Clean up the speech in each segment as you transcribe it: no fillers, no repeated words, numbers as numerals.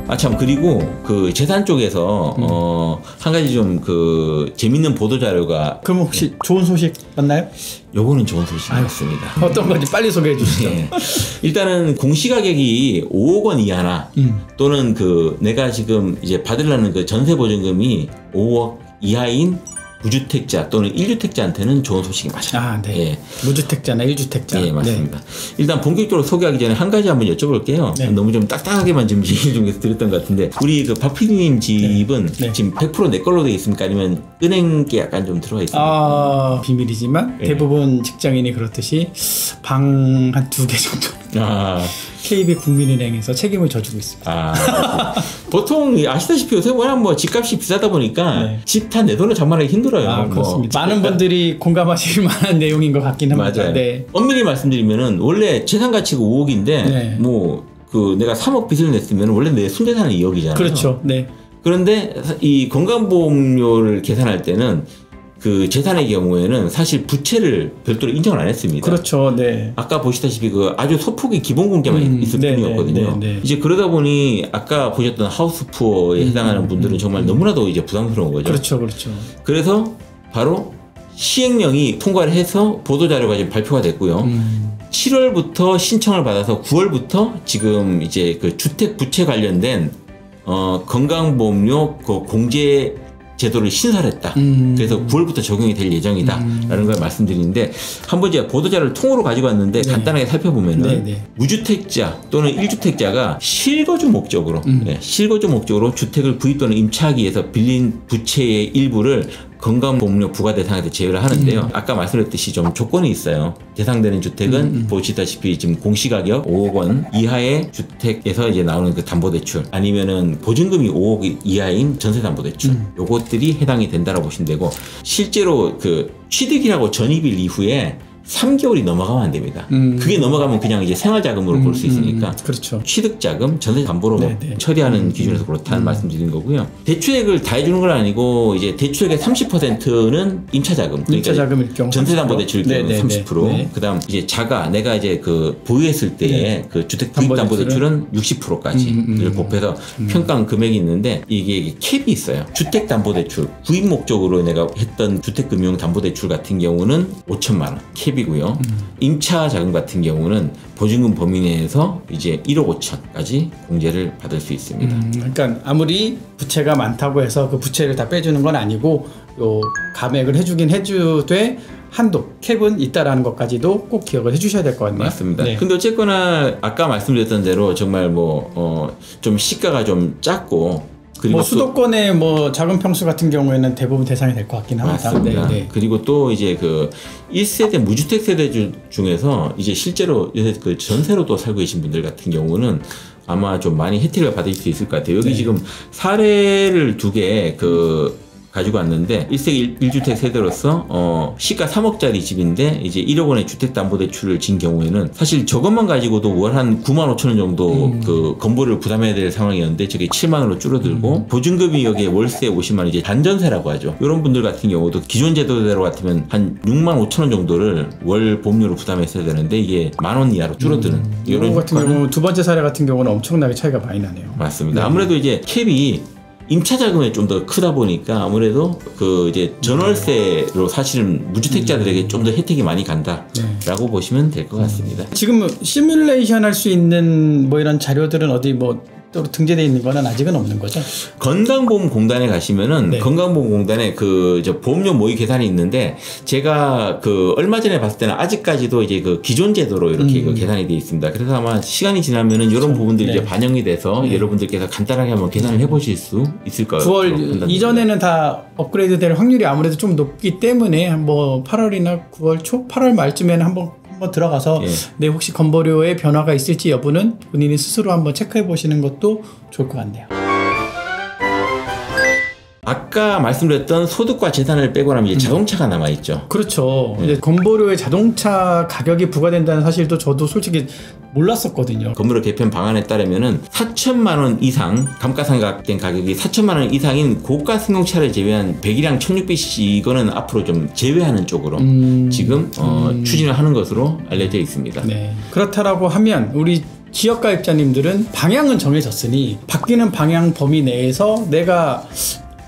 아, 참, 그리고 그 재산 쪽에서 한 가지 좀 그 재밌는 보도 자료가. 그럼 혹시 좋은 소식 맞나요? 요거는 좋은 소식이 맞습니다. 어떤 건지 빨리 소개해 주시죠. 네. 일단은 공시가격이 5억 원 이하나 또는 그 내가 지금 이제 받으려는 그 전세보증금이 5억 이하인 무주택자 또는 1주택자한테는 좋은 소식이 맞아요. 아, 네. 예. 무주택자나 1주택자. 예, 맞습니다. 네. 일단 본격적으로 소개하기 전에 한 가지 한번 여쭤볼게요. 네. 너무 좀 딱딱하게만 좀 얘기 좀 드렸던 것 같은데, 우리 그 박 PD님 집은 네. 지금 100% 내 걸로 돼 있습니까? 아니면 은행계 약간 좀 들어가 있습니까? 아, 비밀이지만 대부분 직장인이 그렇듯이 방 한 2개 정도. KB 국민은행에서 책임을 져주고 있습니다. 아, 보통 아시다시피 요새 워낙 뭐 집값이 비싸다 보니까 네. 집 다 내 돈을 장만하기 힘들어요. 아, 그렇습니다. 많은 분들이 공감하실 만한 내용인 것 같긴 합니다. 맞아요. 네. 엄밀히 말씀드리면은 원래 재산 가치가 5억인데 네. 뭐 그 내가 3억 빚을 냈으면 원래 내 순재산은 2억이잖아요. 그렇죠. 네. 그런데 이 건강보험료를 계산할 때는 그 재산의 경우에는 사실 부채를 별도로 인정을 안 했습니다. 그렇죠. 네. 아까 보시다시피 그 아주 소폭의 기본 공제만 있을 뿐이었거든요. 이제 그러다 보니 아까 보셨던 하우스푸어에 해당하는 분들은 정말 너무나도 이제 부담스러운 거죠. 그렇죠, 그렇죠. 그래서 바로 시행령이 통과를 해서 보도자료가 지금 발표가 됐고요. 7월부터 신청을 받아서 9월부터 지금 이제 그 주택 부채 관련된 건강보험료 그 공제 제도를 신설했다. 그래서 9월부터 적용이 될 예정이다. 라는 걸 말씀드리는데, 한번 제가 보도자료를 통으로 가지고 왔는데 네. 간단하게 살펴보면은 네. 무주택자 또는 1주택자가 실거주 목적으로 실거주 목적으로 주택을 구입 또는 임차하기 위해서 빌린 부채의 일부를 건강보험료 부과 대상에서 제외를 하는데요. 아까 말씀드렸듯이 좀 조건이 있어요. 대상되는 주택은 보시다시피 지금 공시가격 5억 원 이하의 주택에서 이제 나오는 그 담보대출, 아니면은 보증금이 5억 이하인 전세담보대출, 요것들이 해당이 된다라고 보시면 되고, 실제로 그 취득이라고 전입일 이후에 3개월이 넘어가면 안 됩니다. 그게 넘어가면 그냥 이제 생활자금으로 볼 수 있으니까. 그렇죠. 취득자금, 전세담보로 처리하는 기준에서 그렇다는 말씀드린 거고요. 대출액을 다 해주는 건 아니고, 이제 대출액의 30%는 임차자금. 그러니까 임차자금일 경우 전세담보대출 경우 30%. 그다음 이제 자가 내가 이제 그 보유했을 때의 그 주택구입담보대출은 60%까지를 곱해서 평가한 금액이 있는데, 이게 캡이 있어요. 주택담보대출 구입 목적으로 내가 했던 주택금융담보대출 같은 경우는 5천만 원 캡. 이고요. 임차 자금 같은 경우는 보증금 범위 내에서 이제 1억 5천까지 공제를 받을 수 있습니다. 그러니까 아무리 부채가 많다고 해서 그 부채를 다 빼주는 건 아니고, 요 감액을 해주긴 해주되 한도 캡은 있다라는 것까지도 꼭 기억을 해주셔야 될 것 같네요. 맞습니다. 네. 근데 어쨌거나 아까 말씀드렸던 대로 정말 뭐 좀 시가가 좀 작고, 그리고 뭐 수도권의 뭐 작은 평수 같은 경우에는 대부분 대상이 될 것 같긴 합니다. 맞습니다. 네. 그리고 또 이제 그 1세대 무주택 세대 중에서 이제 실제로 요새 그 전세로 또 살고 계신 분들 같은 경우는 아마 좀 많이 혜택을 받을 수 있을 것 같아요. 여기 지금 사례를 2개 가지고 왔는데, 1세대 1주택 세대로서 시가 3억짜리 집인데 이제 1억 원의 주택담보대출을 진 경우에는 사실 저것만 가지고도 월 한 9만 5천 원 정도 그 건보료를 부담해야 될 상황이었는데, 저게 7만 원으로 줄어들고 보증금이 여기에 월세 50만 원, 이제 단전세라고 하죠. 이런 분들 같은 경우도 기존 제도대로 같으면 한 6만 5천 원 정도를 월 보험료로 부담했어야 되는데 이게 10,000원 이하로 줄어드는 이런 같은 경우 두 번째 사례 같은 경우는 엄청나게 차이가 많이 나네요. 맞습니다. 아무래도 이제 캡이 임차자금이 좀 더 크다 보니까 아무래도 그 이제 전월세로 사실은 무주택자들에게 좀 더 혜택이 많이 간다라고 보시면 될 것 같습니다. 지금 시뮬레이션 할 수 있는 뭐 이런 자료들은 어디 뭐 또 등재되어 있는 거는 아직은 없는 거죠? 건강보험공단에 가시면은 건강보험공단에 그 보험료 모의 계산이 있는데, 제가 그 얼마 전에 봤을 때는 아직까지도 이제 그 기존 제도로 이렇게 그 계산이 되어 있습니다. 그래서 아마 시간이 지나면은 이런 부분들이 이제 반영이 돼서 여러분들께서 간단하게 한번 계산을 해보실 수 있을 거예요. 9월 이전에는 다 업그레이드 될 확률이 아무래도 좀 높기 때문에 뭐 8월이나 9월 초, 8월 말쯤에는 한번 들어가서 네, 혹시 건보료의 변화가 있을지 여부는 본인이 스스로 한번 체크해 보시는 것도 좋을 것 같네요. 아까 말씀드렸던 소득과 재산을 빼고 나면 이제 자동차가 남아있죠. 그렇죠. 이제 건보료에 자동차 가격이 부과된다는 사실도 저도 솔직히 몰랐었거든요. 건보료 개편 방안에 따르면은 4천만 원 이상, 감가상각된 가격이 4천만 원 이상인 고가 승용차를 제외한 100이랑 1600cc 이거는 앞으로 좀 제외하는 쪽으로 지금 추진을 하는 것으로 알려져 있습니다. 네. 그렇다라고 하면 우리 지역가입자님들은 방향은 정해졌으니 바뀌는 방향 범위 내에서 내가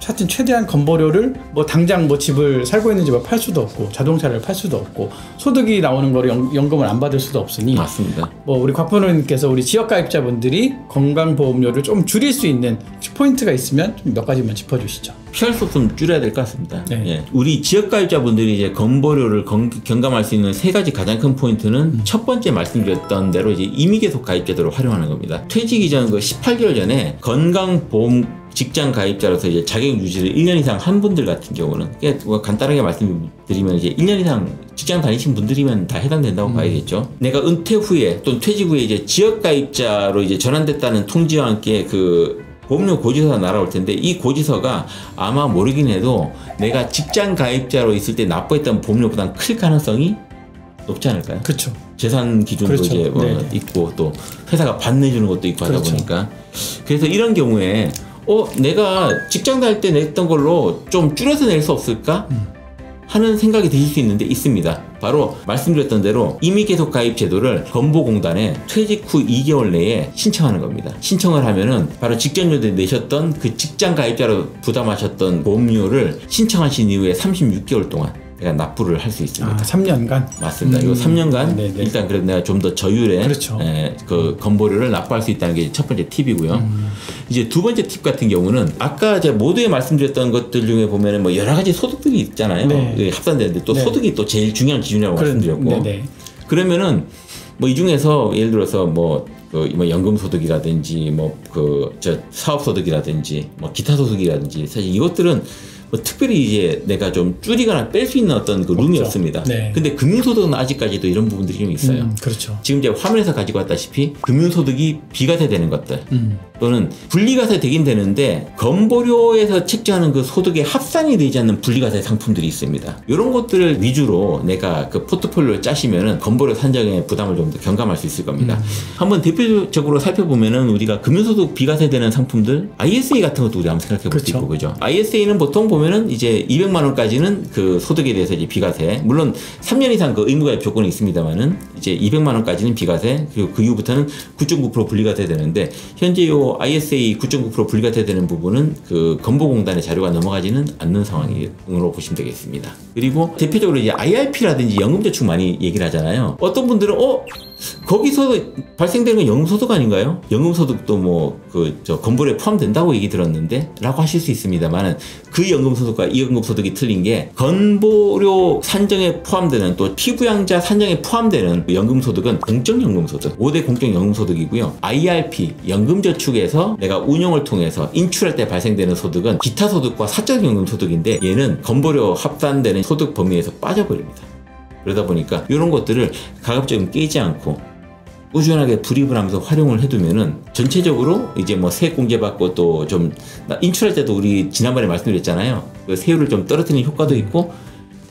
하여튼 최대한 건보료를 뭐 당장 뭐 집을 살고 있는 집을 팔 수도 없고 자동차를 팔 수도 없고 소득이 나오는 거를 연금을 안 받을 수도 없으니 맞습니다. 뭐 우리 곽부모님께서 우리 지역가입자분들이 건강보험료를 좀 줄일 수 있는 포인트가 있으면 좀 몇 가지만 짚어주시죠. 피할 수 없으면 줄여야 될 것 같습니다. 네. 예. 우리 지역가입자분들이 이제 건보료를 경감할 수 있는 세 가지 가장 큰 포인트는 첫 번째 말씀드렸던 대로 이제 임의계속 가입제도를 활용하는 겁니다. 퇴직 이전 그 18개월 전에 건강보험 직장 가입자로서 이제 자격 유지를 1년 이상 한 분들 같은 경우는 간단하게 말씀드리면 이제 1년 이상 직장 다니신 분들이면 다 해당된다고 봐야겠죠. 내가 은퇴 후에 또는 퇴직 후에 이제 지역 가입자로 이제 전환됐다는 통지와 함께 그 보험료 고지서가 날아올 텐데 이 고지서가 아마 모르긴 해도 내가 직장 가입자로 있을 때 납부했던 보험료보다 클 가능성이 높지 않을까요? 그렇죠. 재산 기준도 그렇죠. 이제 뭐 있고 또 회사가 반내주는 것도 있고 하다 그렇죠. 보니까 그래서 이런 경우에 내가 직장 다닐 때 냈던 걸로 좀 줄여서 낼 수 없을까? 하는 생각이 드실 수 있는데 있습니다. 바로 말씀드렸던 대로 임의계속 가입 제도를 건보공단에 퇴직 후 2개월 내에 신청하는 겁니다. 신청을 하면은 바로 직전년도에 내셨던 그 직장 가입자로 부담하셨던 보험료를 신청하신 이후에 36개월 동안 내가 납부를 할 수 있습니다. 3년간? 맞습니다. 이거 3년간 네네. 일단 그래도 내가 좀 더 저율의 그렇죠. 그 건보료를 납부할 수 있다는 게 첫 번째 팁이고요. 이제 두 번째 팁 같은 경우는 아까 제가 모두에 말씀드렸던 것들 중에 보면은 뭐 여러 가지 소득들이 있잖아요. 네. 합산되는데 또 네. 소득이 또 제일 중요한 기준이라고 말씀드렸고 네네. 그러면은 뭐 이 중에서 예를 들어서 뭐 연금 소득이라든지 사업 소득이라든지 뭐 기타 소득이라든지 사실 이것들은 뭐 특별히 이제 내가 좀 줄이거나 뺄 수 있는 어떤 그 룸이 없습니다. 네. 근데 금융소득은 아직까지도 이런 부분들이 좀 있어요. 그렇죠. 지금 이제 화면에서 가지고 왔다시피 금융소득이 비과세되는 것들 또는 분리과세 되긴 되는데 건보료에서 책정하는 그 소득에 합산이 되지 않는 분리과세 상품들이 있습니다. 이런 것들을 위주로 내가 그 포트폴리오를 짜시면은 건보료 산정에 부담을 좀 더 경감할 수 있을 겁니다. 한번 대표적으로 살펴보면은 우리가 금융소득 비과세되는 상품들 ISA 같은 것도 우리 한번 생각해 볼 수 있고 그죠? ISA는 보통 보면은 이제 200만 원까지는 그 소득에 대해서 이제 비과세. 물론 3년 이상 그 의무가입 조건이 있습니다만은 이제 200만 원까지는 비과세. 그리고 그 이후부터는 9.9% 분리과세 되는데 현재 요 ISA 9.9% 분리과세 되는 부분은 그 건보공단의 자료가 넘어가지는 않는 상황으로 보시면 되겠습니다. 그리고 대표적으로 이제 IRP라든지 연금저축 많이 얘기를 하잖아요. 어떤 분들은 거기서 발생되는 건 연금소득 아닌가요? 연금소득도 뭐 건보료에 포함된다고 얘기 들었는데 라고 하실 수 있습니다만은 그 연금소득과 이 연금소득이 틀린 게 건보료 산정에 포함되는 또 피부양자 산정에 포함되는 연금소득은 공적연금소득 5대 공적연금소득이고요. IRP 연금저축에서 내가 운용을 통해서 인출할 때 발생되는 소득은 기타소득과 사적연금소득인데 얘는 건보료 합산되는 소득 범위에서 빠져버립니다. 그러다 보니까 이런 것들을 가급적이면 깨지 않고 꾸준하게 불입을 하면서 활용을 해두면은 전체적으로 이제 뭐 세액 공제받고 또 좀 인출할 때도 우리 지난번에 말씀드렸잖아요. 그 세율을 좀 떨어뜨리는 효과도 있고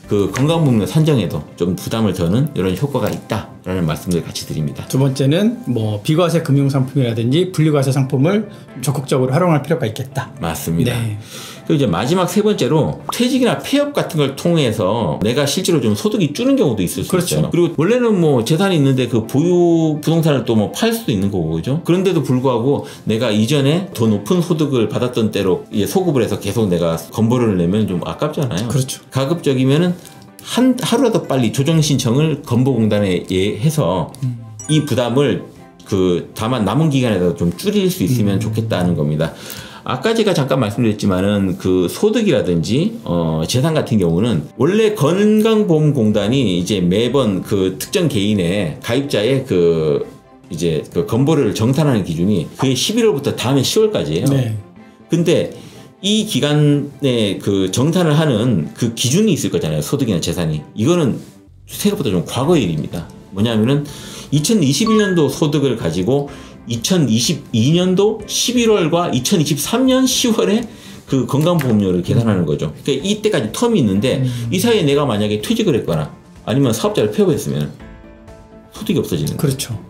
그 건강보험료 산정에도 좀 부담을 더는 이런 효과가 있다라는 말씀을 같이 드립니다. 두 번째는 뭐 비과세 금융상품이라든지 분리과세 상품을 적극적으로 활용할 필요가 있겠다. 맞습니다. 네. 그리고 이제 마지막 세 번째로 퇴직이나 폐업 같은 걸 통해서 내가 실제로 좀 소득이 줄는 경우도 있을 수 그렇죠. 있어요. 그리고 원래는 뭐 재산이 있는데 그 보유 부동산을 또 뭐 팔 수도 있는 거고 그죠? 그런데도 불구하고 내가 이전에 더 높은 소득을 받았던 때로 소급을 해서 계속 내가 건보료를 내면 좀 아깝잖아요. 그렇죠. 가급적이면은 하루라도 빨리 조정 신청을 건보공단에 해서 이 부담을 다만 남은 기간에도 좀 줄일 수 있으면 좋겠다는 겁니다. 아까 제가 잠깐 말씀드렸지만은 그 소득이라든지 재산 같은 경우는 원래 건강보험공단이 이제 매번 그 특정 개인의 가입자의 이제 건보료를 정산하는 기준이 그게 11월부터 다음해 10월까지예요. 네. 근데 이 기간에 그 정산을 하는 그 기준이 있을 거잖아요. 소득이나 재산이. 이거는 생각보다 좀 과거의 일입니다. 뭐냐면은 2021년도 소득을 가지고 2022년도 11월과 2023년 10월에 그 건강보험료를 계산하는 거죠. 그러니까 이때까지 텀이 있는데 이 사이에 내가 만약에 퇴직을 했거나 아니면 사업자를 폐업했으면 소득이 없어지는 거죠. 그렇죠.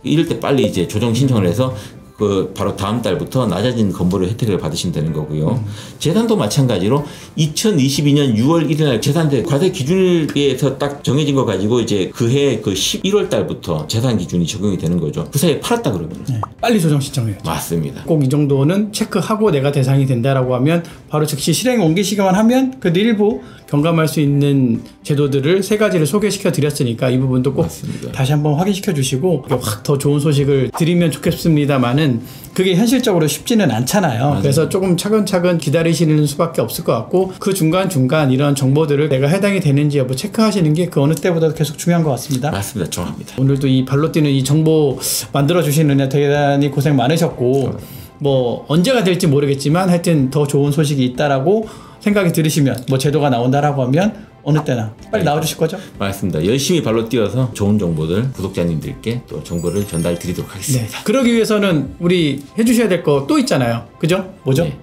이럴 때 빨리 이제 조정 신청을 해서 그 바로 다음 달부터 낮아진 건보료 혜택을 받으신다는 거고요. 재산도 마찬가지로 2022년 6월 1일 날 재산세 과세 기준에서 딱 정해진 거 가지고 이제 그해 그 11월 달부터 재산 기준이 적용이 되는 거죠. 그 사이에 팔았다 그러면 빨리 조정 신청해야죠. 맞습니다. 꼭 이 정도는 체크하고 내가 대상이 된다라고 하면 바로 즉시 실행에 옮기시기만 하면 그래도 일부 경감할 수 있는 제도들을 3가지를 소개시켜 드렸으니까 이 부분도 꼭 맞습니다. 다시 한번 확인시켜 주시고 확 더 좋은 소식을 드리면 좋겠습니다만은 그게 현실적으로 쉽지는 않잖아요. 맞아요. 그래서 조금 차근차근 기다리시는 수밖에 없을 것 같고 그 중간중간 이런 정보들을 내가 해당이 되는지 여부 체크하시는 게 그 어느 때보다도 계속 중요한 것 같습니다. 맞습니다. 정합니다. 오늘도 이 발로 뛰는 이 정보 만들어 주시느냐 대단히 고생 많으셨고 뭐 언제가 될지 모르겠지만 하여튼 더 좋은 소식이 있다라고 생각이 들으시면 뭐 제도가 나온다라고 하면 어느 때나 빨리 나와주실 거죠? 맞습니다. 열심히 발로 뛰어서 좋은 정보들 구독자님들께 또 정보를 전달 드리도록 하겠습니다. 네. 그러기 위해서는 우리 해주셔야 될 거 또 있잖아요. 그죠? 뭐죠? 네.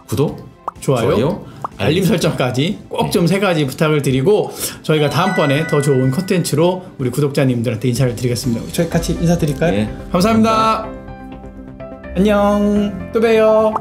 구독, 좋아요, 알림 설정까지 꼭 좀 3가지 부탁을 드리고 저희가 다음번에 더 좋은 콘텐츠로 우리 구독자님들한테 인사를 드리겠습니다. 저희 같이 인사드릴까요? 네. 감사합니다. 안녕. 또 봬요.